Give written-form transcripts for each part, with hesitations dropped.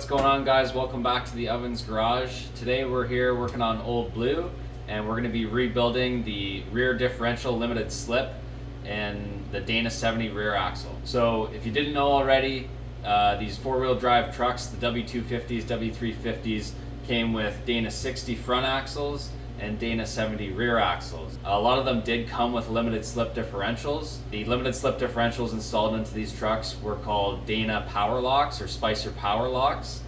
what's going on, guys? Welcome back to the Ovens Garage. Today we're here working on Old Blue, and we're going to be rebuilding the rear differential limited slip and the Dana 70 rear axle. So if you didn't know already, these four-wheel drive trucks, the W250s, W350s, came with Dana 60 front axles and Dana 70 rear axles. A lot of them did come with limited slip differentials. The limited slip differentials installed into these trucks were called Dana Powr Loks or Spicer Powr Loks.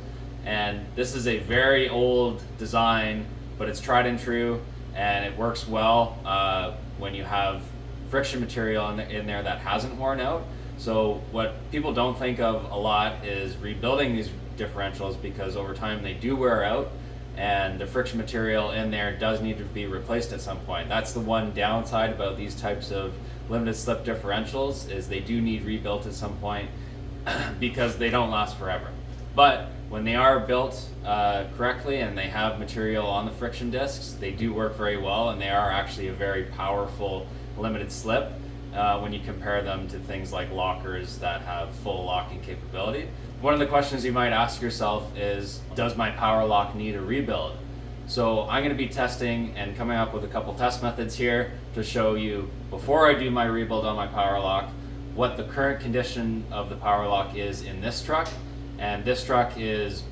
And this is a very old design, but it's tried and true, and it works well when you have friction material in there that hasn't worn out. So what people don't think of a lot is rebuilding these differentials, because over time they do wear out, and the friction material in there does need to be replaced at some point. That's the one downside about these types of limited slip differentials, is they do need rebuilt at some point because they don't last forever. But when they are built correctly and they have material on the friction discs, they do work very well, and they are actually a very powerful limited slip when you compare them to things like lockers that have full locking capability. One of the questions you might ask yourself is, does my Powr Lok need a rebuild? So I'm going to be testing and coming up with a couple test methods here to show you, before I do my rebuild on my Powr Lok, what the current condition of the Powr Lok is in this truck. And this truck is,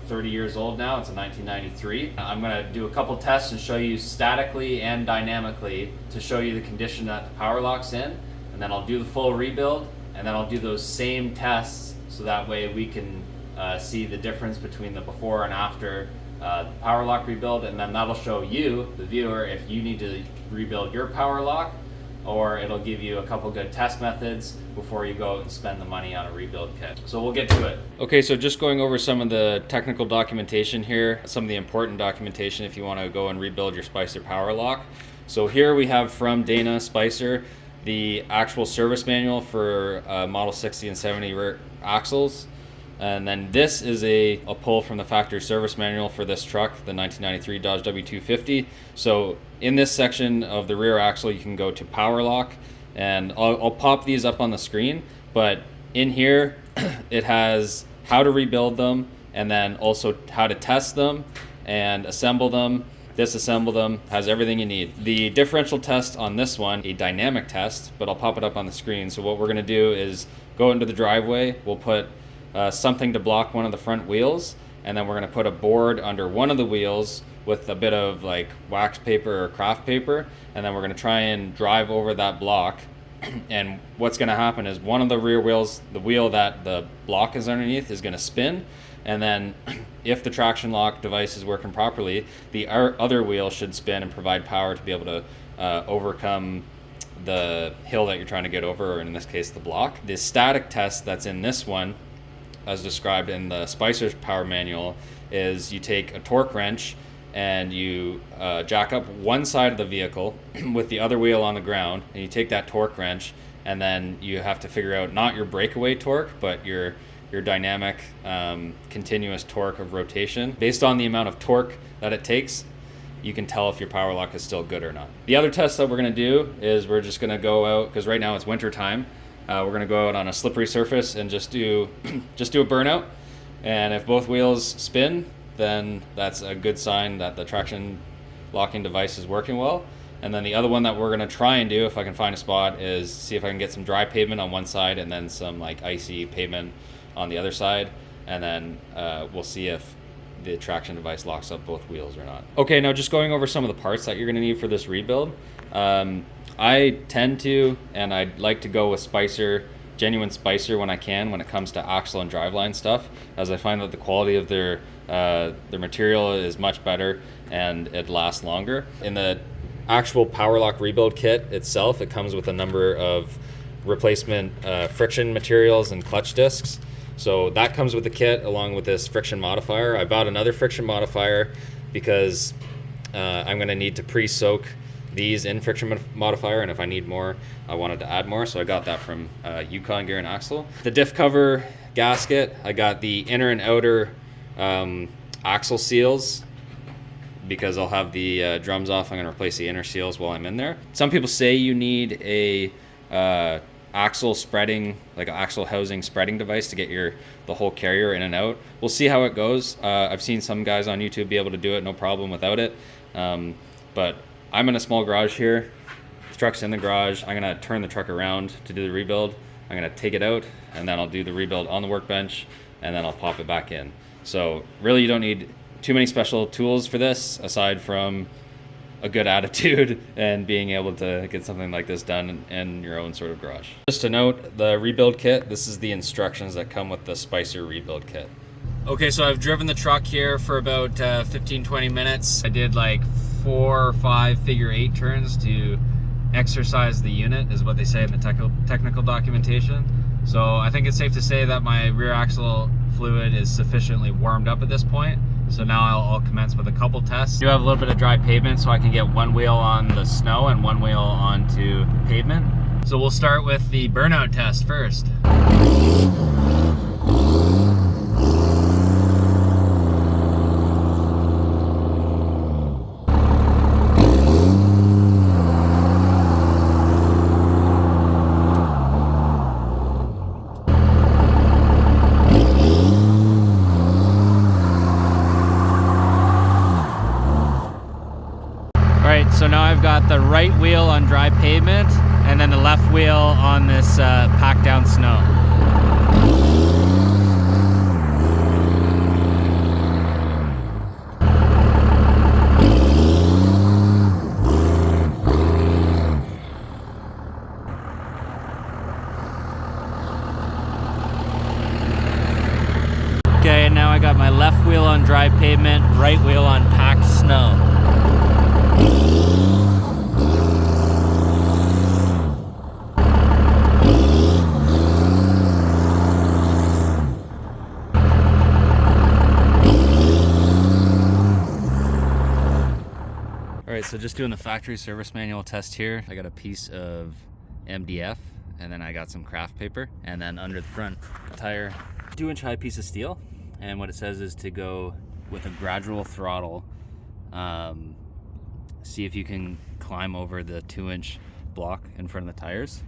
30 years old now? It's a 1993. I'm going to do a couple tests and show you statically and dynamically to show you the condition that the Powr Lok's in, and then I'll do the full rebuild, and then I'll do those same tests so that way we can see the difference between the before and after the Powr Lok rebuild, and then that'll show you, the viewer, if you need to rebuild your Powr Lok, or it'll give you a couple good test methods before you go out and spend the money on a rebuild kit. So we'll get to it. Okay, so just going over some of the technical documentation here, some of the important documentation if you want to go and rebuild your Spicer Powr Lok. So here we have from Dana Spicer the actual service manual for Model 60 and 70 rear axles. And then this is a pull from the factory service manual for this truck, the 1993 Dodge W250. So in this section of the rear axle, you can go to Powr Lok, and I'll pop these up on the screen. But in here, it has how to rebuild them, and then also how to test them and assemble them, disassemble them, has everything you need. The differential test on this one, a dynamic test, but I'll pop it up on the screen. So what we're gonna do is go into the driveway, we'll put something to block one of the front wheels, and then we're going to put a board under one of the wheels with a bit of like wax paper or craft paper, and then we're going to try and drive over that block. And what's going to happen is one of the rear wheels, the wheel that the block is underneath, is going to spin, and then if the traction lock device is working properly, the other wheel should spin and provide power to be able to overcome the hill that you're trying to get over, or in this case the block. The static test that's in this one, as described in the Spicer's Power Manual, is you take a torque wrench and you jack up one side of the vehicle with the other wheel on the ground, and you take that torque wrench, and then you have to figure out not your breakaway torque, but your dynamic continuous torque of rotation. Based on the amount of torque that it takes, you can tell if your Powr Lok is still good or not. The other test that we're going to do is we're just going to go out, because right now it's winter time. We're going to go out on a slippery surface and just do a burnout, and if both wheels spin, then that's a good sign that the traction locking device is working well. And then the other one that we're going to try and do, if I can find a spot, is see if I can get some dry pavement on one side and then some like icy pavement on the other side, and then we'll see if the traction device locks up both wheels or not. Okay, now just going over some of the parts that you're going to need for this rebuild. I tend to, and I'd like to go with Spicer, genuine Spicer when I can, when it comes to axle and driveline stuff, as I find that the quality of their material is much better and it lasts longer. In the actual Powr Lok rebuild kit itself, it comes with a number of replacement friction materials and clutch discs. So that comes with the kit along with this friction modifier. I bought another friction modifier because I'm going to need to pre-soak these in friction modifier, and if I need more, I wanted to add more, so I got that from Yukon Gear and Axle. The diff cover gasket, I got the inner and outer axle seals, because I'll have the drums off. I'm going to replace the inner seals while I'm in there. Some people say you need a axle spreading, like an axle housing spreading device to get the whole carrier in and out. We'll see how it goes. I've seen some guys on YouTube be able to do it no problem without it. But I'm in a small garage here. The truck's in the garage. I'm gonna turn the truck around to do the rebuild. I'm gonna take it out and then I'll do the rebuild on the workbench and then I'll pop it back in. So really you don't need too many special tools for this aside from a good attitude and being able to get something like this done in your own sort of garage. Just to note, the rebuild kit, this is the instructions that come with the Spicer rebuild kit. Okay, so I've driven the truck here for about 15-20 minutes. I did like 4 or 5 figure-8 turns to exercise the unit, is what they say in the technical documentation. So I think it's safe to say that my rear axle fluid is sufficiently warmed up at this point. So now I'll commence with a couple tests. I do have a little bit of dry pavement so I can get one wheel on the snow and one wheel onto pavement. So we'll start with the burnout test first. So now I've got the right wheel on dry pavement and then the left wheel on this packed down snow. Okay, and now I got my left wheel on dry pavement, right wheel on packed snow. Alright, so just doing the factory service manual test here. I got a piece of MDF and then I got some craft paper, and then under the front tire, 2-inch high piece of steel. And what it says is to go with a gradual throttle. See if you can climb over the 2-inch block in front of the tires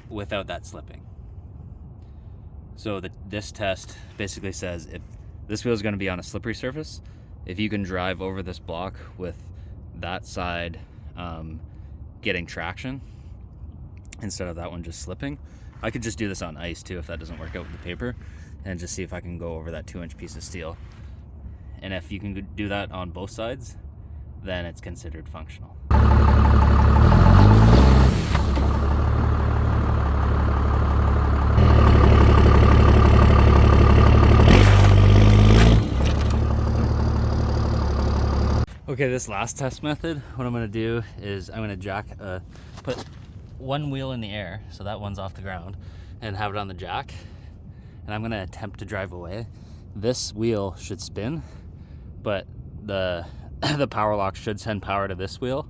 without that slipping. So this test basically says if this wheel is going to be on a slippery surface, if you can drive over this block with that side getting traction instead of that one just slipping. I could just do this on ice too if that doesn't work out with the paper, and just see if I can go over that 2-inch piece of steel. And if you can do that on both sides, then it's considered functional. Okay, this last test method, what I'm gonna do is I'm gonna put one wheel in the air, so that one's off the ground, and have it on the jack. And I'm gonna attempt to drive away. This wheel should spin, but the Powr Lok should send power to this wheel,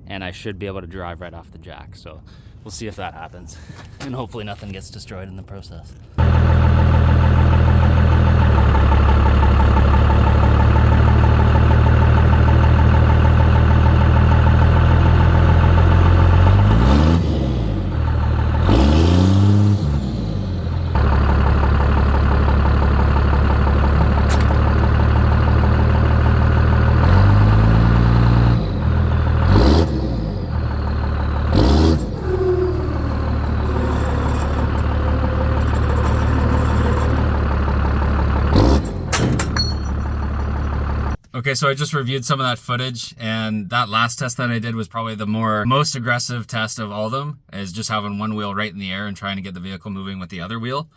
and I should be able to drive right off the jack. So we'll see if that happens, and hopefully nothing gets destroyed in the process. Okay, so I just reviewed some of that footage, and that last test that I did was probably the most aggressive test of all of them, is just having one wheel right in the air and trying to get the vehicle moving with the other wheel.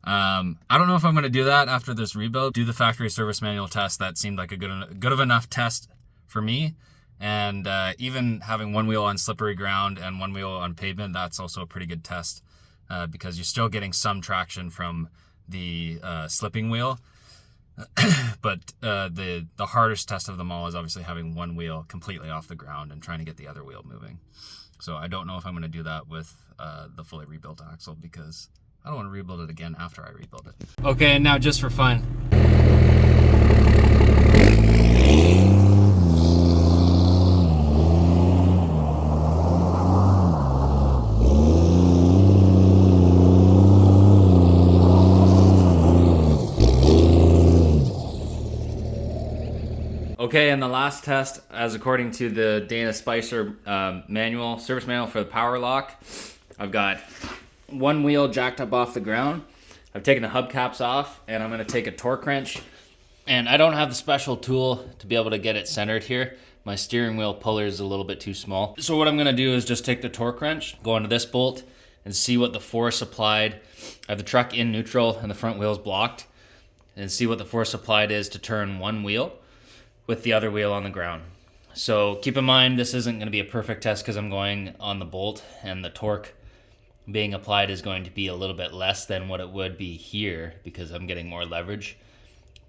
I don't know if I'm going to do that after this rebuild. Do the factory service manual test. That seemed like a good of enough test for me. And even having one wheel on slippery ground and one wheel on pavement, that's also a pretty good test because you're still getting some traction from the slipping wheel. But the hardest test of them all is obviously having one wheel completely off the ground and trying to get the other wheel moving. So I don't know if I'm going to do that with the fully rebuilt axle, because I don't want to rebuild it again after I rebuild it. Okay, and now just for fun. Okay, and the last test, as according to the Dana Spicer manual, service manual for the Powr Lok, I've got one wheel jacked up off the ground. I've taken the hubcaps off, and I'm going to take a torque wrench. And I don't have the special tool to be able to get it centered here. My steering wheel puller is a little bit too small. So what I'm going to do is just take the torque wrench, go into this bolt, and see what the force applied. I have the truck in neutral and the front wheel's blocked, and see what the force applied is to turn one wheel with the other wheel on the ground. So keep in mind, this isn't going to be a perfect test because I'm going on the bolt, and the torque being applied is going to be a little bit less than what it would be here because I'm getting more leverage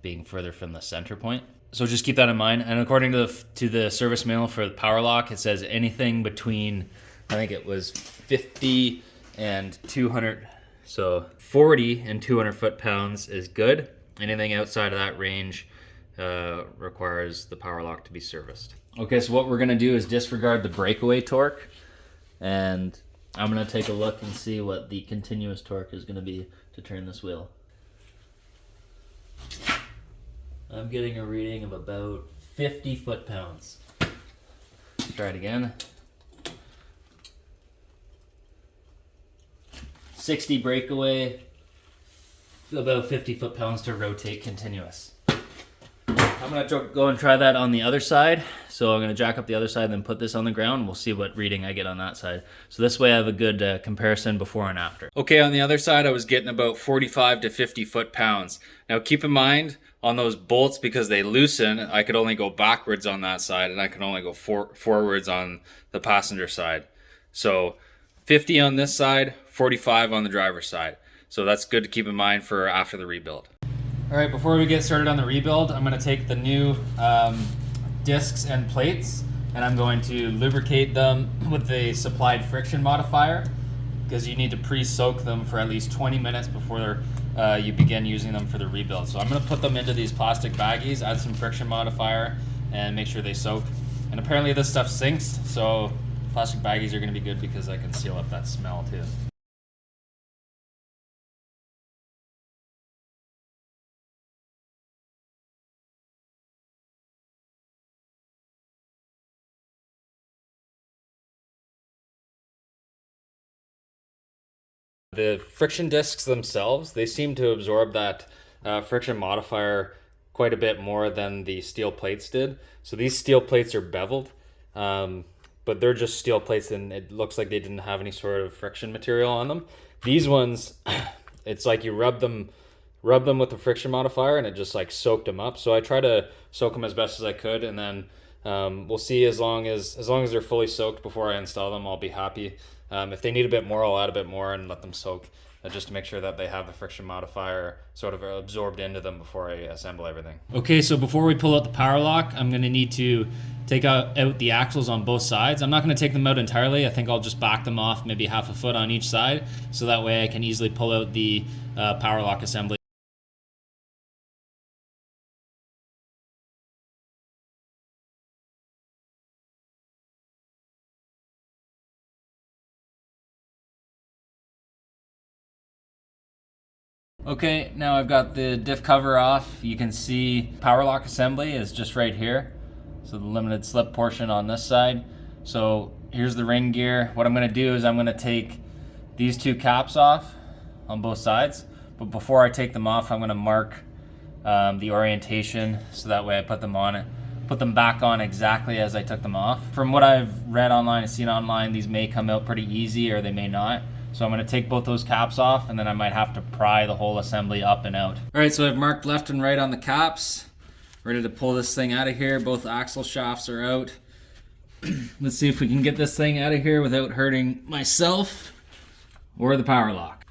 being further from the center point. So just keep that in mind. And according to the service manual for the Powr Lok, it says anything between, I think it was 50 and 200, so 40 and 200 foot-pounds is good. Anything outside of that range requires the Powr Lok to be serviced. Okay, so what we're gonna do is disregard the breakaway torque, and I'm gonna take a look and see what the continuous torque is gonna be to turn this wheel. I'm getting a reading of about 50 foot-pounds. Let's try it again. 60 breakaway, about 50 foot-pounds to rotate continuous. I'm going to go and try that on the other side. So I'm going to jack up the other side and then put this on the ground. We'll see what reading I get on that side. So this way I have a good comparison before and after. Okay, on the other side I was getting about 45 to 50 foot-pounds. Now keep in mind, on those bolts, because they loosen, I could only go backwards on that side, and I can only go forwards on the passenger side. So 50 on this side, 45 on the driver's side. So that's good to keep in mind for after the rebuild. All right, before we get started on the rebuild, I'm going to take the new discs and plates, and I'm going to lubricate them with the supplied friction modifier, because you need to pre-soak them for at least 20 minutes before you begin using them for the rebuild. So I'm going to put them into these plastic baggies, add some friction modifier, and make sure they soak. And apparently this stuff sinks, so plastic baggies are going to be good because I can seal up that smell too. The friction discs themselves, they seem to absorb that friction modifier quite a bit more than the steel plates did. So these steel plates are beveled, but they're just steel plates, and it looks like they didn't have any sort of friction material on them. These ones, it's like you rub them with the friction modifier and it just like soaked them up. So I try to soak them as best as I could, and then we'll see as long as they're fully soaked before I install them, I'll be happy. If they need a bit more, I'll add a bit more and let them soak, just to make sure that they have the friction modifier sort of absorbed into them before I assemble everything. Okay, so before we pull out the Powr Lok, I'm going to need to take out the axles on both sides. I'm not going to take them out entirely. I think I'll just back them off maybe half a foot on each side, so that way I can easily pull out the Powr Lok assembly. Okay, now I've got the diff cover off. You can see Powr Lok assembly is just right here. So the limited slip portion on this side. So here's the ring gear. What I'm gonna do is I'm gonna take these two caps off on both sides. But before I take them off, I'm gonna mark the orientation, so that way I put them back on exactly as I took them off. From what I've read online and seen online, these may come out pretty easy or they may not. So I'm going to take both those caps off, and then I might have to pry the whole assembly up and out. All right, so I've marked left and right on the caps. Ready to pull this thing out of here. Both axle shafts are out. Let's see if we can get this thing out of here without hurting myself or the Powr Lok.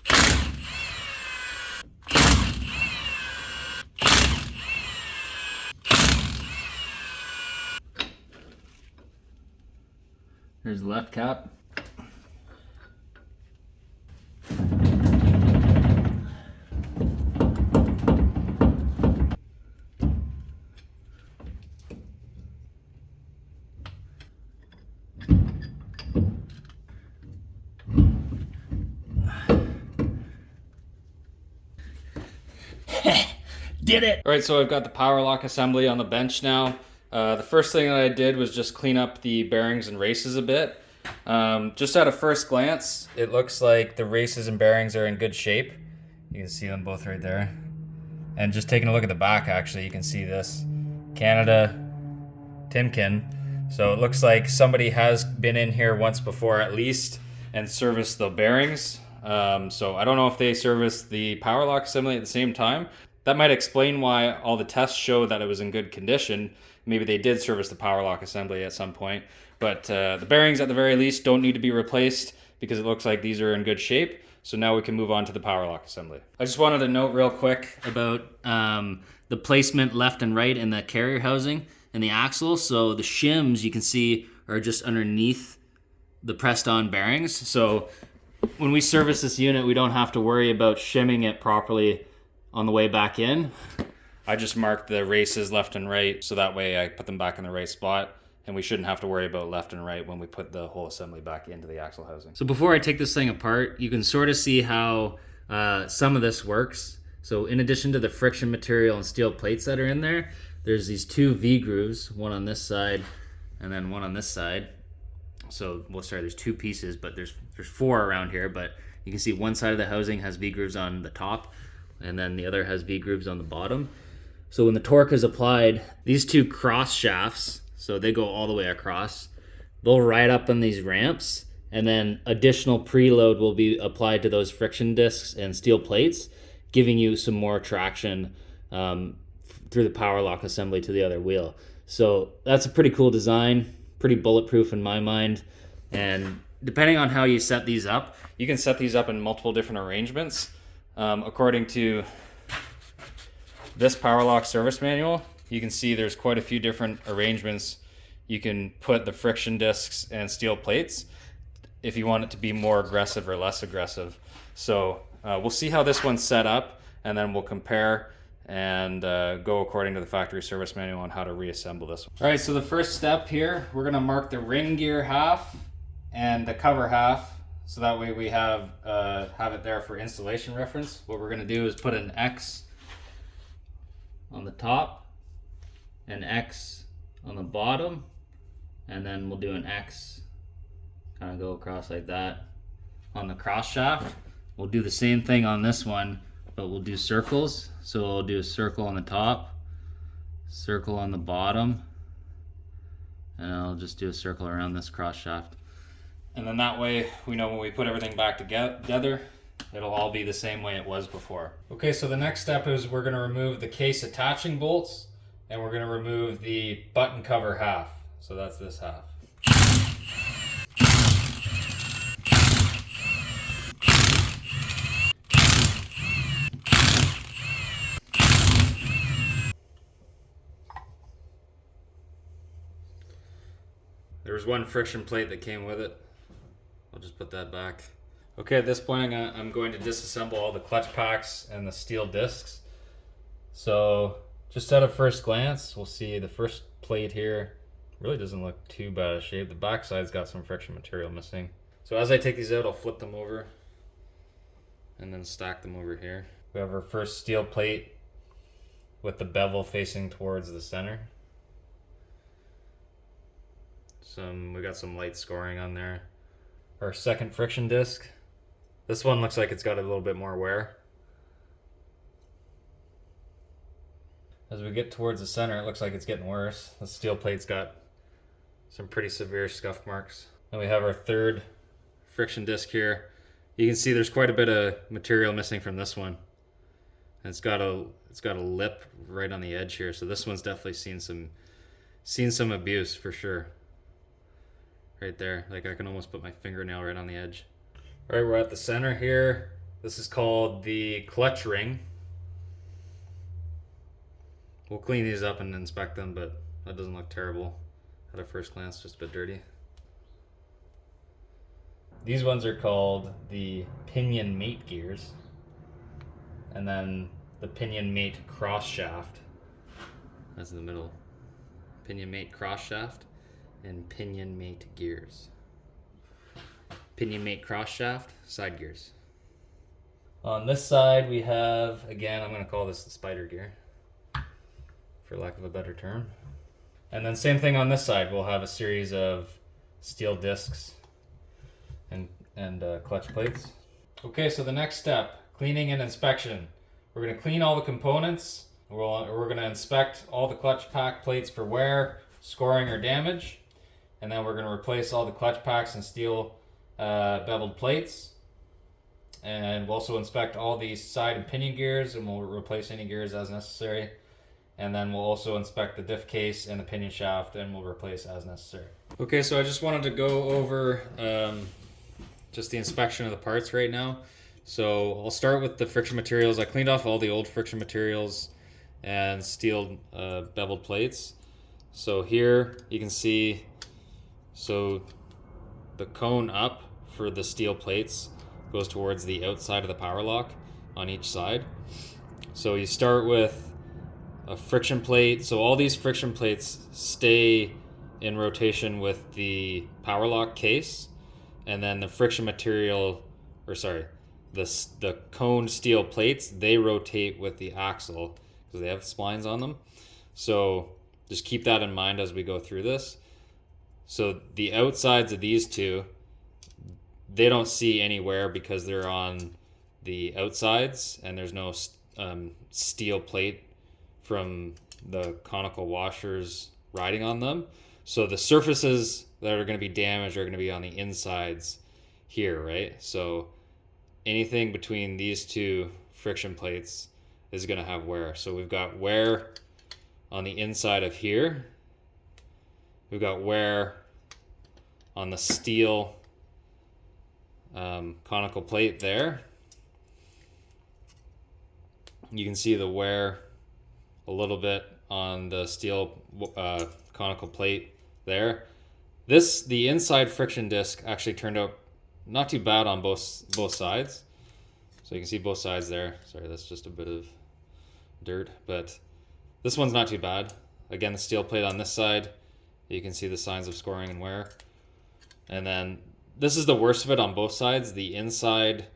There's the left cap. Did it! All right, so I've got the Powr Lok assembly on the bench now. The first thing that I did was just clean up the bearings and races a bit. Just at a first glance, it looks like the races and bearings are in good shape. You can see them both right there. And just taking a look at the back, actually, you can see this Canada Timken. So it looks like somebody has been in here once before at least and serviced the bearings. So I don't know if they serviced the Powr Lok assembly at the same time. That might explain why all the tests show that it was in good condition. Maybe they did service the Powr Lok assembly at some point. But the bearings at the very least don't need to be replaced because it looks like these are in good shape. So now we can move on to the Powr Lok assembly. I just wanted to note real quick about the placement left and right in the carrier housing and the axle. So the shims you can see are just underneath the pressed on bearings. So when we service this unit, we don't have to worry about shimming it properly on the way back in. I just marked the races left and right so that way I put them back in the right spot, and we shouldn't have to worry about left and right when we put the whole assembly back into the axle housing. So before I take this thing apart, you can sort of see how some of this works. So in addition to the friction material and steel plates that are in there, there's these two V grooves, one on this side and then one on this side. So, well, sorry, there's two pieces, but there's four around here, but you can see one side of the housing has V grooves on the top and then the other has V grooves on the bottom. So when the torque is applied, these two cross shafts, so they go all the way across, they'll ride up on these ramps, and then additional preload will be applied to those friction discs and steel plates, giving you some more traction through the Powr Lok assembly to the other wheel. So that's a pretty cool design, pretty bulletproof in my mind. And depending on how you set these up, you can set these up in multiple different arrangements. According to this Powr Lok service manual, you can see there's quite a few different arrangements you can put the friction discs and steel plates if you want it to be more aggressive or less aggressive. So we'll see how this one's set up, and then we'll compare and go according to the factory service manual on how to reassemble this one. All right, so the first step here, we're gonna mark the ring gear half and the cover half, so that way we have it there for installation reference. What we're gonna do is put an X on the top, an X on the bottom, and then we'll do an X, kind of go across like that on the cross shaft. We'll do the same thing on this one, but we'll do circles. So we'll do a circle on the top, circle on the bottom, and I'll just do a circle around this cross shaft. And then that way we know when we put everything back together, it'll all be the same way it was before. Okay, so the next step is we're gonna remove the case attaching bolts, and we're gonna remove the button cover half. So that's this half. There was one friction plate that came with it. I'll just put that back. Okay, at this point I'm going to disassemble all the clutch packs and the steel discs. So just at a first glance, we'll see the first plate here really doesn't look too bad of shape. The back side's got some friction material missing. So as I take these out, I'll flip them over and then stack them over here. We have our first steel plate with the bevel facing towards the center. We got some light scoring on there. Our second friction disc. This one looks like it's got a little bit more wear. As we get towards the center, it looks like it's getting worse. The steel plate's got some pretty severe scuff marks. And we have our third friction disc here. You can see there's quite a bit of material missing from this one. And it's got a lip right on the edge here, so this one's definitely seen some abuse for sure. Right there, like I can almost put my fingernail right on the edge. All right, we're at the center here. This is called the clutch ring. We'll clean these up and inspect them, but that doesn't look terrible at a first glance, just a bit dirty. These ones are called the pinion mate gears, and then the pinion mate cross shaft. That's in the middle. Pinion mate cross shaft and pinion mate gears. Pinion mate cross shaft, side gears. On this side we have, again, I'm going to call this the spider gear, for lack of a better term. And then same thing on this side. We'll have a series of steel discs and clutch plates. Okay, so the next step, cleaning and inspection. We're going to clean all the components. We're going to inspect all the clutch pack plates for wear, scoring, or damage. And then we're going to replace all the clutch packs and steel beveled plates. And we'll also inspect all the side and pinion gears, and we'll replace any gears as necessary. And then we'll also inspect the diff case and the pinion shaft, and we'll replace as necessary. Okay, so I just wanted to go over just the inspection of the parts right now. So I'll start with the friction materials. I cleaned off all the old friction materials and steel beveled plates. So here you can see, so the cone up for the steel plates goes towards the outside of the Powr Lok on each side. So you start with a friction plate. So all these friction plates stay in rotation with the Powr Lok case, and then the friction material, or sorry, the cone steel plates, they rotate with the axle because they have splines on them. So just keep that in mind as we go through this. So the outsides of these two, they don't see anywhere because they're on the outsides and there's no steel plate from the conical washers riding on them. So the surfaces that are going to be damaged are going to be on the insides here, right? So anything between these two friction plates is going to have wear. So we've got wear on the inside of here. We've got wear on the steel conical plate there. You can see the wear a little bit on the steel conical plate there. The inside friction disc actually turned out not too bad on both sides. So you can see both sides there. Sorry, that's just a bit of dirt, but this one's not too bad. Again, the steel plate on this side, you can see the signs of scoring and wear. And then this is the worst of it on both sides. The inside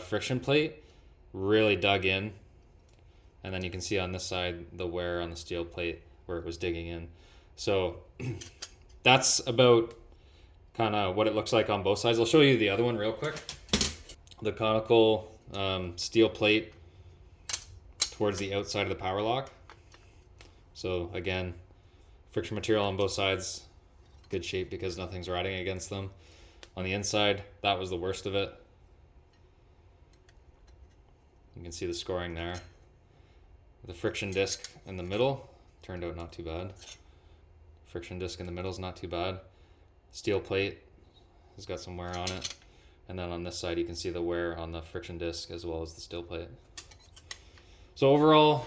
friction plate really dug in. And then you can see on this side the wear on the steel plate where it was digging in. So that's about kind of what it looks like on both sides. I'll show you the other one real quick. The conical steel plate towards the outside of the Powr Lok. So again, friction material on both sides, good shape because nothing's riding against them. On the inside, that was the worst of it. You can see the scoring there. The friction disc in the middle turned out not too bad. Friction disc in the middle is not too bad. Steel plate has got some wear on it. And then on this side, you can see the wear on the friction disc as well as the steel plate. So overall,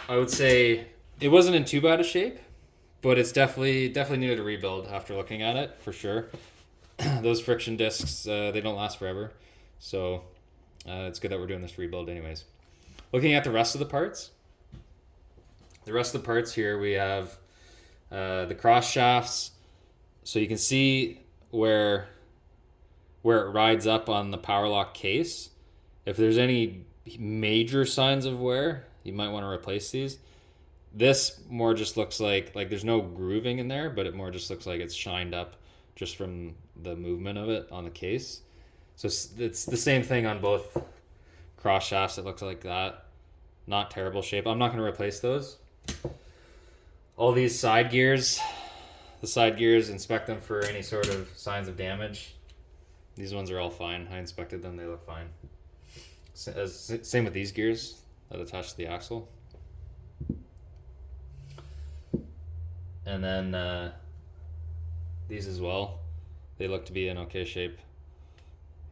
I would say it wasn't in too bad a shape, but it's definitely needed a rebuild after looking at it, for sure. Those friction discs, they don't last forever. So it's good that we're doing this rebuild anyways. Looking at the rest of the parts. The rest of the parts here, we have the cross shafts. So you can see where it rides up on the Powr Lok case. If there's any major signs of wear, you might want to replace these. This more just looks like there's no grooving in there, but it more just looks like it's shined up just from the movement of it on the case. So it's the same thing on both cross shafts. It looks like that. Not terrible shape. I'm not going to replace those. All these side gears, inspect them for any sort of signs of damage. These ones are all fine. I inspected them. They look fine. Same with these gears that attach to the axle. And then these as well. They look to be in okay shape.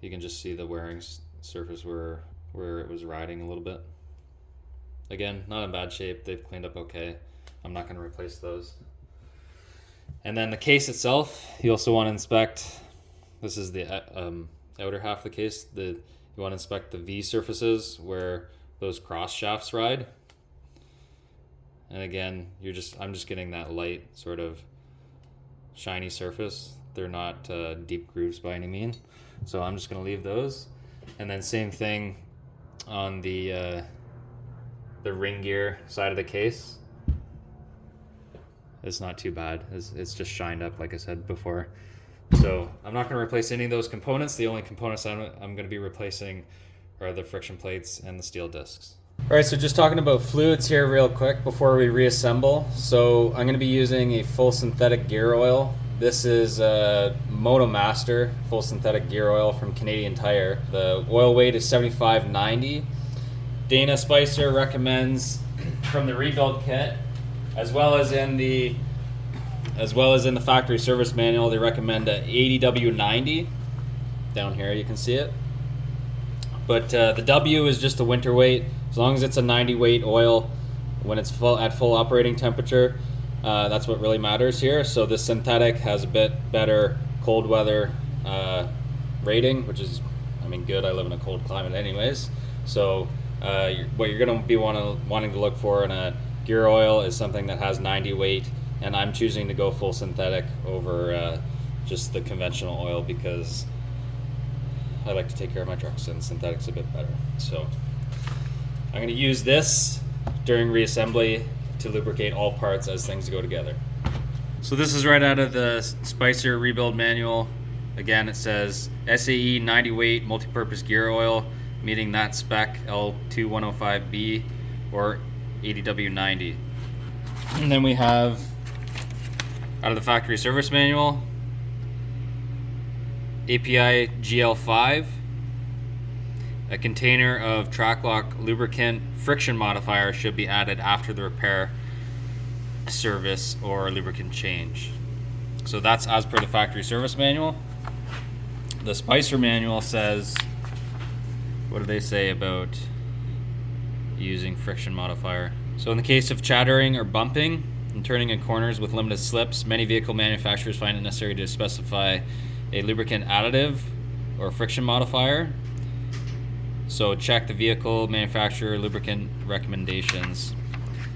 You can just see the wearing surface where it was riding a little bit. Again, not in bad shape. They've cleaned up okay. I'm not going to replace those. And then the case itself, you also want to inspect. This is the outer half of the case. You want to inspect the V surfaces where those cross shafts ride. And again, I'm just getting that light sort of shiny surface. They're not deep grooves by any means. So I'm just going to leave those. And then same thing on the ring gear side of the case. is not too bad. It's just shined up, like I said before. So I'm not going to replace any of those components. The only components I'm going to be replacing are the friction plates and the steel discs. All right, so just talking about fluids here real quick before we reassemble. So I'm going to be using a full synthetic gear oil. This is a MotoMaster full synthetic gear oil from Canadian Tire. The oil weight is 75.90. Dana Spicer recommends from the rebuild kit, as well as in the factory service manual, they recommend a 80W90. Down here you can see it. But the W is just a winter weight. As long as it's a 90 weight oil, when it's at full operating temperature, that's what really matters here. So this synthetic has a bit better cold weather rating, which is, I mean, good. I live in a cold climate anyways. So what you're going to be wanting to look for in a gear oil is something that has 90 weight, and I'm choosing to go full synthetic over just the conventional oil because I like to take care of my trucks, and synthetic's a bit better. So I'm going to use this during reassembly to lubricate all parts as things go together. So this is right out of the Spicer rebuild manual. Again, it says SAE 90 weight multi-purpose gear oil, meeting that spec L2105B or 80W90. And then we have, out of the factory service manual, API GL5, a container of track lock lubricant friction modifier should be added after the repair, service, or lubricant change. So that's as per the factory service manual. The Spicer manual says, what do they say about using friction modifier? So in the case of chattering or bumping and turning in corners with limited slips, many vehicle manufacturers find it necessary to specify a lubricant additive or friction modifier. So check the vehicle manufacturer lubricant recommendations.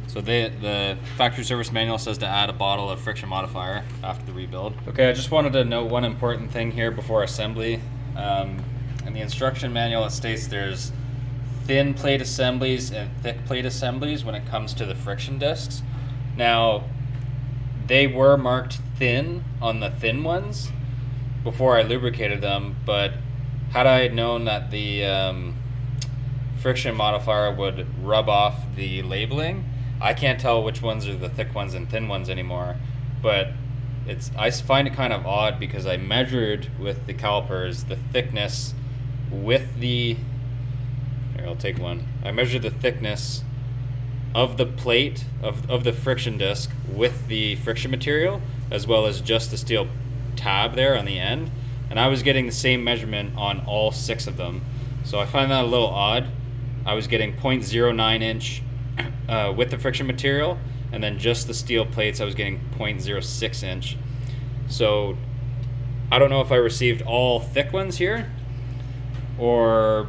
So the factory service manual says to add a bottle of friction modifier after the rebuild. Okay, I just wanted to note one important thing here before assembly. In the instruction manual, it states there's thin plate assemblies and thick plate assemblies when it comes to the friction discs. Now, they were marked thin on the thin ones before I lubricated them, but had I known that the friction modifier would rub off the labeling, I can't tell which ones are the thick ones and thin ones anymore. But I find it kind of odd because I measured with the calipers the thickness with the, here, I'll take one. I measured the thickness of the plate of the friction disc with the friction material, as well as just the steel tab there on the end, and I was getting the same measurement on all 6 of them. So I find that a little odd. I was getting 0.09 inch with the friction material, and then just the steel plates I was getting 0.06 inch. So I don't know if I received all thick ones here, or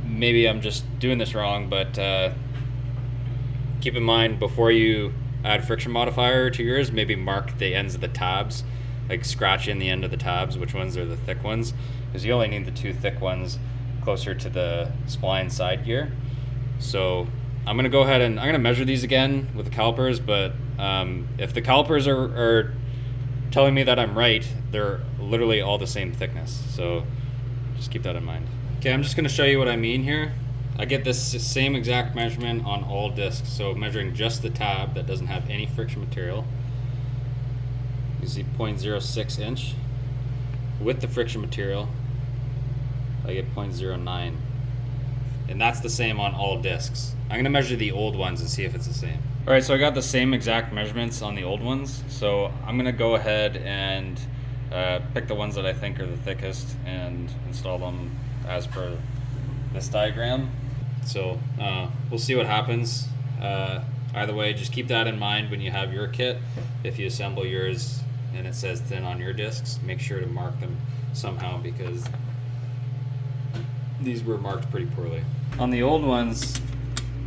maybe I'm just doing this wrong, but keep in mind before you add friction modifier to yours, maybe mark the ends of the tabs, like scratch in the end of the tabs which ones are the thick ones, because you only need the 2 thick ones closer to the spline side gear. So I'm going to go ahead and I'm going to measure these again with the calipers, but if the calipers are telling me that I'm right, they're literally all the same thickness, so just keep that in mind. Okay, I'm just going to show you what I mean here. I get this same exact measurement on all discs, so measuring just the tab that doesn't have any friction material, you see 0.06 inch. With the friction material, I get 0.09, and that's the same on all discs. I'm going to measure the old ones and see if it's the same. Alright, so I got the same exact measurements on the old ones, so I'm going to go ahead and pick the ones that I think are the thickest and install them as per this diagram. So we'll see what happens. Either way, just keep that in mind when you have your kit. If you assemble yours and it says thin on your discs, make sure to mark them somehow, because these were marked pretty poorly. On the old ones,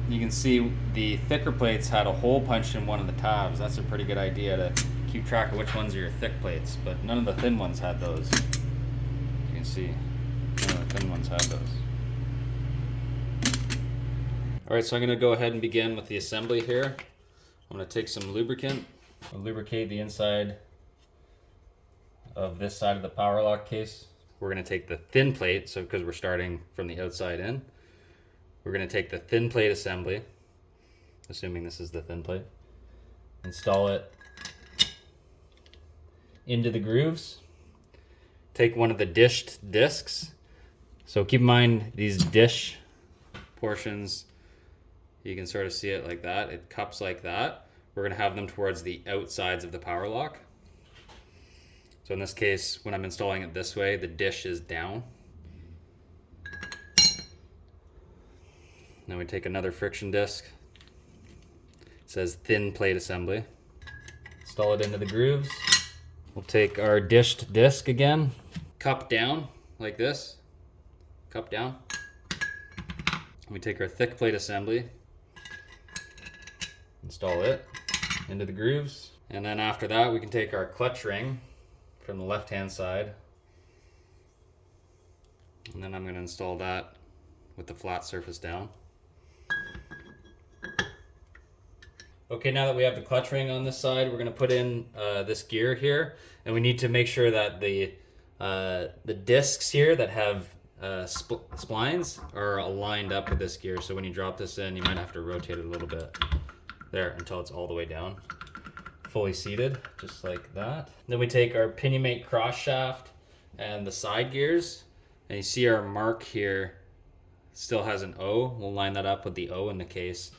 you can see the thicker plates had a hole punched in one of the tabs. That's a pretty good idea to keep track of which ones are your thick plates, but none of the thin ones had those. You can see none of the thin ones had those. Alright, so I'm going to go ahead and begin with the assembly here. I'm going to take some lubricant, We'll lubricate the inside of this side of the Powr Lok case. We're going to take the thin plate, so because we're starting from the outside in, we're going to take the thin plate assembly, assuming this is the thin plate, install it into the grooves. Take one of the dished discs. So keep in mind these dish portions, you can sort of see it like that. It cups like that. We're going to have them towards the outsides of the Powr Lok. So in this case, when I'm installing it this way, the dish is down. Now we take another friction disc. It says thin plate assembly. Install it into the grooves. We'll take our dished disc again, cup down like this, cup down. We take our thick plate assembly, install it into the grooves. And then after that, we can take our clutch ring from the left-hand side. And then I'm going to install that with the flat surface down. Okay, now that we have the clutch ring on this side, we're going to put in this gear here. And we need to make sure that the discs here that have splines are aligned up with this gear. So when you drop this in, you might have to rotate it a little bit there until it's all the way down. Fully seated, just like that. Then we take our pinion mate cross shaft and the side gears, and you see our mark here still has an O. We'll line that up with the O in the case.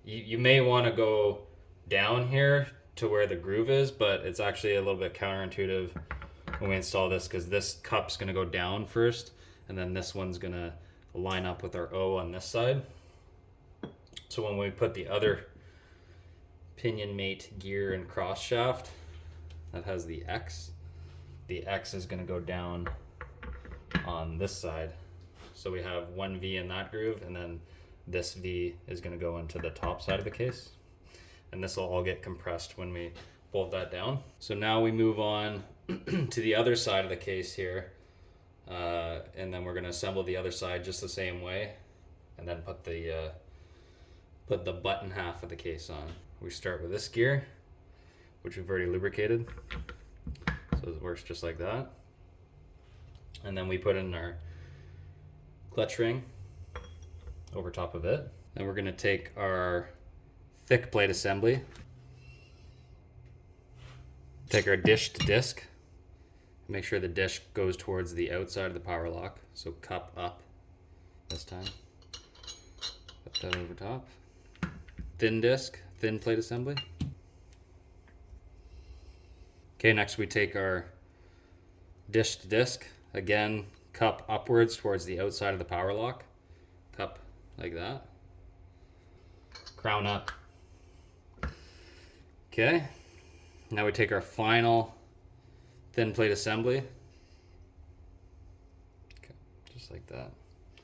You may want to go down here to where the groove is, but it's actually a little bit counterintuitive when we install this, because this cup's going to go down first, and then this one's going to line up with our O on this side. So when we put the other pinion mate gear and cross shaft that has the X is going to go down on this side. So we have one V in that groove, and then this V is going to go into the top side of the case. And this will all get compressed when we bolt that down. So now we move on to the other side of the case here. And then we're going to assemble the other side just the same way, and then put the button half of the case on. We start with this gear, which we've already lubricated, so it works just like that. And then we put in our clutch ring over top of it. Then we're going to take our thick plate assembly, take our dished disc, make sure the dish goes towards the outside of the Powr Lok, so cup up this time. Put that over top. Thin disc, thin plate assembly. Okay, next we take our dished disc, again cup upwards towards the outside of the Powr Lok, cup like that, crown up. Okay, now we take our final thin plate assembly, okay, just like that.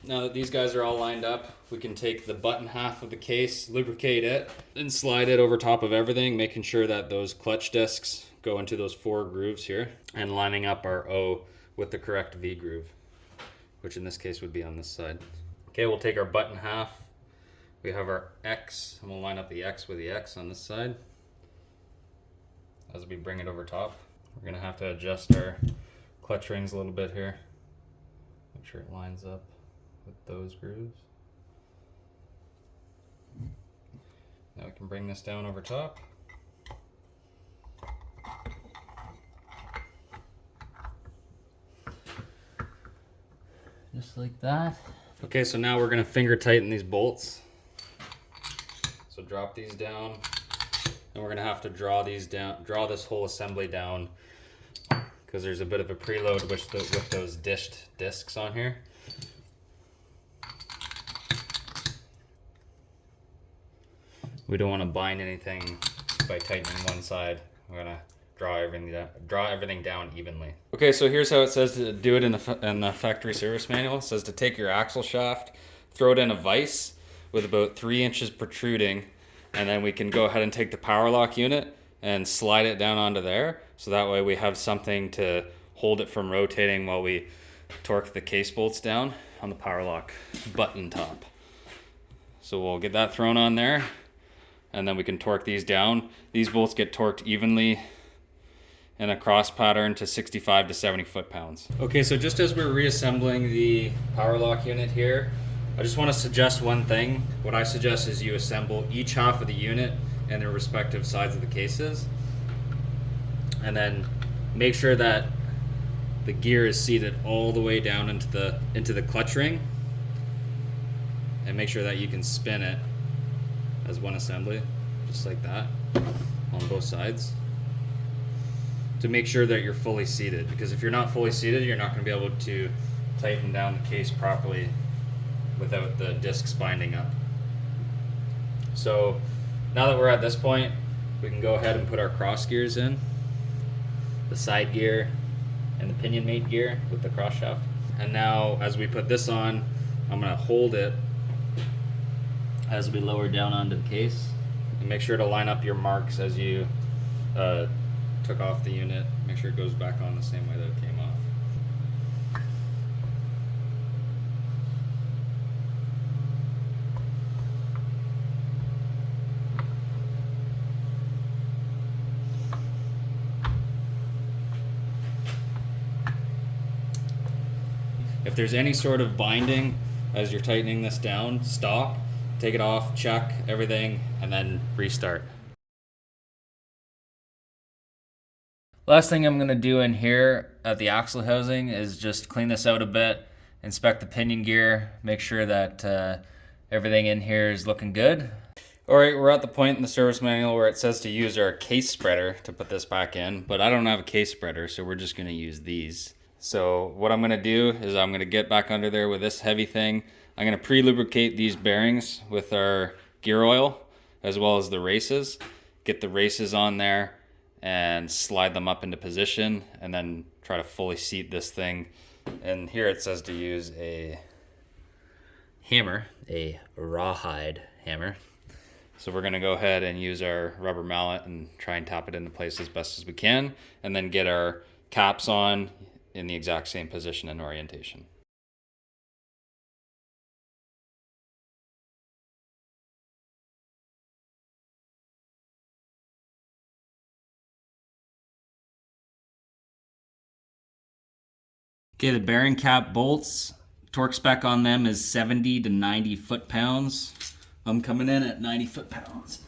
Now that these guys are all lined up, we can take the button half of the case, lubricate it, and slide it over top of everything, making sure that those clutch discs go into those 4 grooves here, and lining up our O with the correct V groove, which in this case would be on this side. Okay, we'll take our button half. We have our X, and we'll line up the X with the X on this side as we bring it over top. We're going to have to adjust our clutch rings a little bit here. Make sure it lines up with those grooves. Now we can bring this down over top. Just like that. Okay, so now we're going to finger tighten these bolts. So drop these down, and we're going to have to draw these down, draw this whole assembly down, because there's a bit of a preload with those dished discs on here. We don't want to bind anything by tightening one side. We're going to draw everything down evenly. Okay, so here's how it says to do it in the factory service manual. It says to take your axle shaft, throw it in a vise with about 3 inches protruding, and then we can go ahead and take the Powr Lok unit and slide it down onto there, so that way we have something to hold it from rotating while we torque the case bolts down on the Powr Lok button top. So we'll get that thrown on there, and then we can torque these down. These bolts get torqued evenly in a cross pattern to 65 to 70 foot-pounds. Okay, so just as we're reassembling the Powr Lok unit here, I just want to suggest one thing. What I suggest is you assemble each half of the unit and their respective sides of the cases, and then make sure that the gear is seated all the way down into the clutch ring, and make sure that you can spin it as one assembly, just like that, on both sides, to make sure that you're fully seated. Because if you're not fully seated, you're not going to be able to tighten down the case properly without the discs binding up. So now that we're at this point, we can go ahead and put our cross gears in, the side gear and the pinion mate gear with the cross shaft. And now as we put this on, I'm going to hold it as we lower down onto the case, and make sure to line up your marks as you took off the unit. Make sure it goes back on the same way that it came off. If there's any sort of binding as you're tightening this down, stop, take it off, check everything, and then restart. Last thing I'm going to do in here at the axle housing is just clean this out a bit, inspect the pinion gear, make sure that everything in here is looking good. Alright, we're at the point in the service manual where it says to use our case spreader to put this back in, but I don't have a case spreader, so we're just going to use these. So what I'm going to do is I'm going to get back under there with this heavy thing. I'm going to pre-lubricate these bearings with our gear oil, as well as the races. Get the races on there and slide them up into position, and then try to fully seat this thing. And here it says to use a hammer, a rawhide hammer. So we're going to go ahead and use our rubber mallet and try and tap it into place as best as we can, and then get our caps on in the exact same position and orientation. Okay, the bearing cap bolts, torque spec on them is 70 to 90 foot-pounds. I'm coming in at 90 foot-pounds.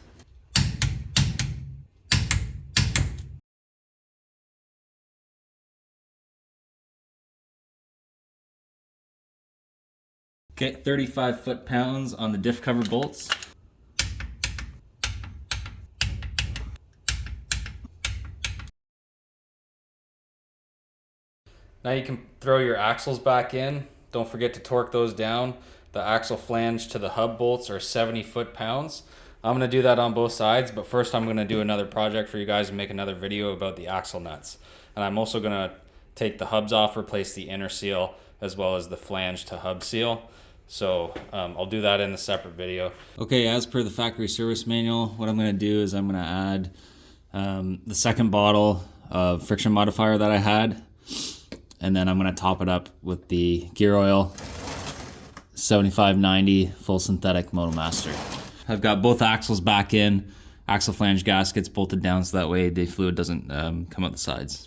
Okay, 35 foot-pounds on the diff cover bolts. Now you can throw your axles back in. Don't forget to torque those down. The axle flange to the hub bolts are 70 foot-pounds. I'm going to do that on both sides, but first I'm going to do another project for you guys and make another video about the axle nuts. And I'm also going to take the hubs off, replace the inner seal, as well as the flange to hub seal. So I'll do that in a separate video. Okay, as per the factory service manual, what I'm going to do is I'm going to add the second bottle of friction modifier that I had, and then I'm going to top it up with the gear oil 7590 full synthetic Motomaster. I've got both axles back in, axle flange gaskets bolted down so that way the fluid doesn't come out the sides.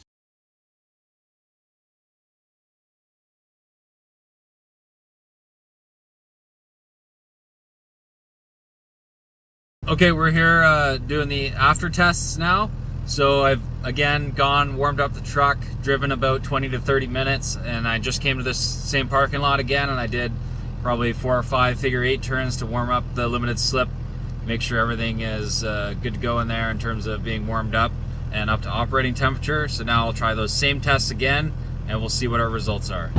Okay, we're here doing the after tests now. So I've again warmed up the truck, driven about 20 to 30 minutes, and I just came to this same parking lot again, and I did probably 4 or 5 figure-8 turns to warm up the limited slip, make sure everything is good to go in there in terms of being warmed up and up to operating temperature. So now I'll try those same tests again, and we'll see what our results are.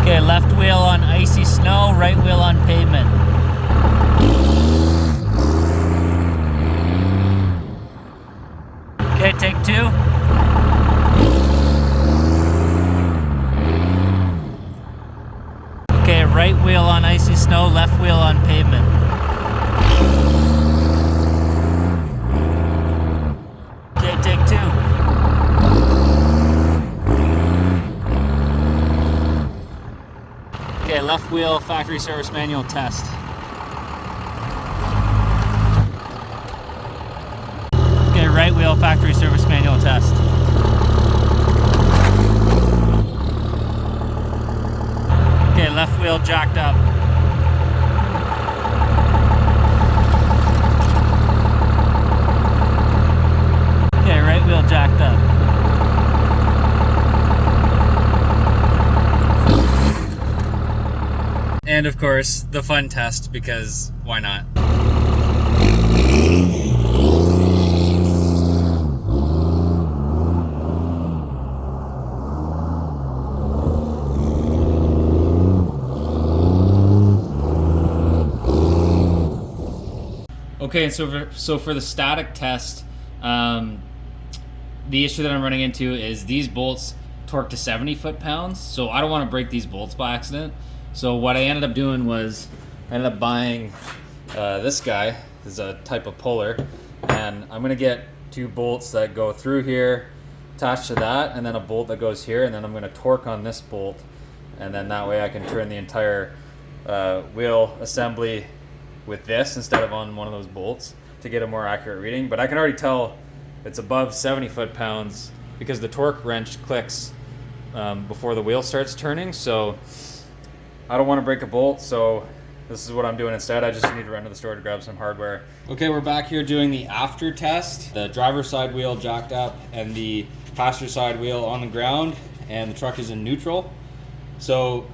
Okay, left wheel on icy snow, right wheel on pavement. Okay, take 2. Okay, right right wheel on icy snow, left wheel on pavement. Okay, take two. Okay, left wheel factory service manual test. Okay, right wheel factory service manual test. Okay, left wheel jacked up. Okay, right wheel jacked up. And of course, the fun test, because why not? Okay, so for the static test, the issue that I'm running into is these bolts torque to 70 foot-pounds, so I don't want to break these bolts by accident. So what I ended up doing was I ended up buying this guy. This is a type of puller, and I'm gonna get two bolts that go through here, attached to that, and then a bolt that goes here, and then I'm gonna torque on this bolt, and then that way I can turn the entire wheel assembly with this instead of on one of those bolts to get a more accurate reading. But I can already tell it's above 70 foot-pounds because the torque wrench clicks before the wheel starts turning. So I don't want to break a bolt, so this is what I'm doing instead. I just need to run to the store to grab some hardware. Okay, we're back here doing the after test. The driver's side wheel jacked up and the passenger side wheel on the ground, and the truck is in neutral. So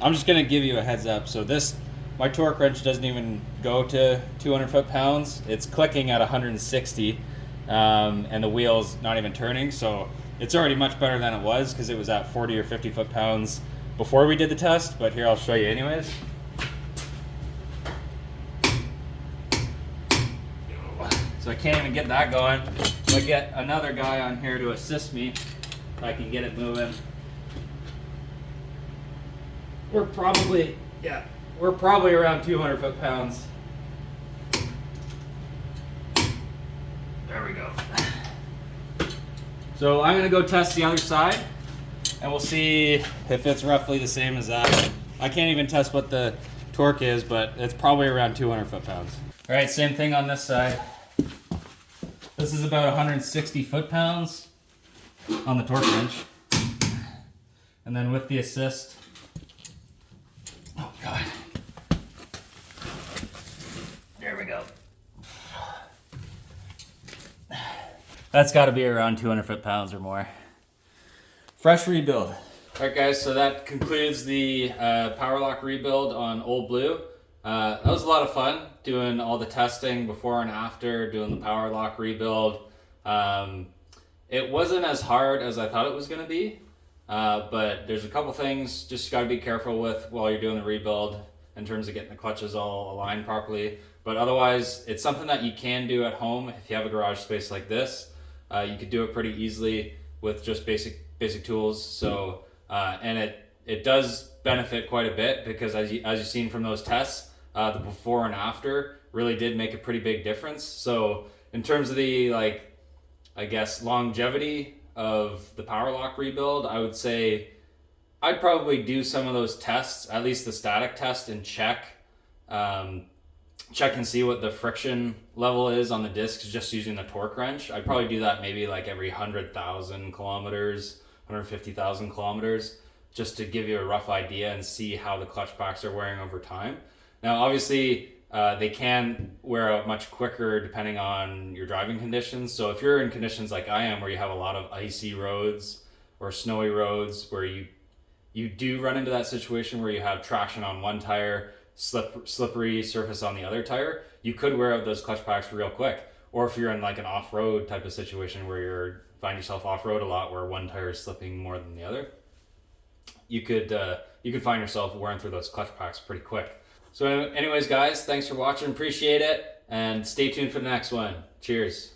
I'm just gonna give you a heads up. So my torque wrench doesn't even go to 200 foot-pounds. It's clicking at 160, and the wheel's not even turning. So it's already much better than it was because it was at 40 or 50 foot-pounds before we did the test, but here I'll show you anyways. So I can't even get that going. So I get another guy on here to assist me if I can get it moving. We're probably around 200 foot-pounds. There we go. So I'm gonna go test the other side, and we'll see if it's roughly the same as that. I can't even test what the torque is, but it's probably around 200 foot-pounds. All right, same thing on this side. This is about 160 foot-pounds on the torque wrench. And then with the assist, oh God. There we go. That's got to be around 200 foot-pounds or more. Fresh rebuild. All right, guys, so that concludes the Powr Lok rebuild on Old Blue. That was a lot of fun, doing all the testing before and after, doing the Powr Lok rebuild. It wasn't as hard as I thought it was going to be, but there's a couple things just got to be careful with while you're doing the rebuild in terms of getting the clutches all aligned properly. But otherwise, it's something that you can do at home if you have a garage space like this. You could do it pretty easily with just basic tools. So and it does benefit quite a bit because as you've seen from those tests, the before and after really did make a pretty big difference. So in terms of the I guess longevity of the Powr Lok rebuild, I would say I'd probably do some of those tests, at least the static test, and check and see what the friction level is on the discs just using the torque wrench. I'd probably do that maybe like every 100,000 kilometers, 150,000 kilometers, just to give you a rough idea and see how the clutch packs are wearing over time. Now, obviously, they can wear out much quicker depending on your driving conditions. So if you're in conditions like I am, where you have a lot of icy roads or snowy roads, where you do run into that situation where you have traction on one tire, slippery surface on the other tire, you could wear out those clutch packs real quick. Or if you're in like an off-road type of situation where you find yourself off-road a lot, where one tire is slipping more than the other, you could find yourself wearing through those clutch packs pretty quick. So anyways, guys, thanks for watching. Appreciate it. And stay tuned for the next one. Cheers.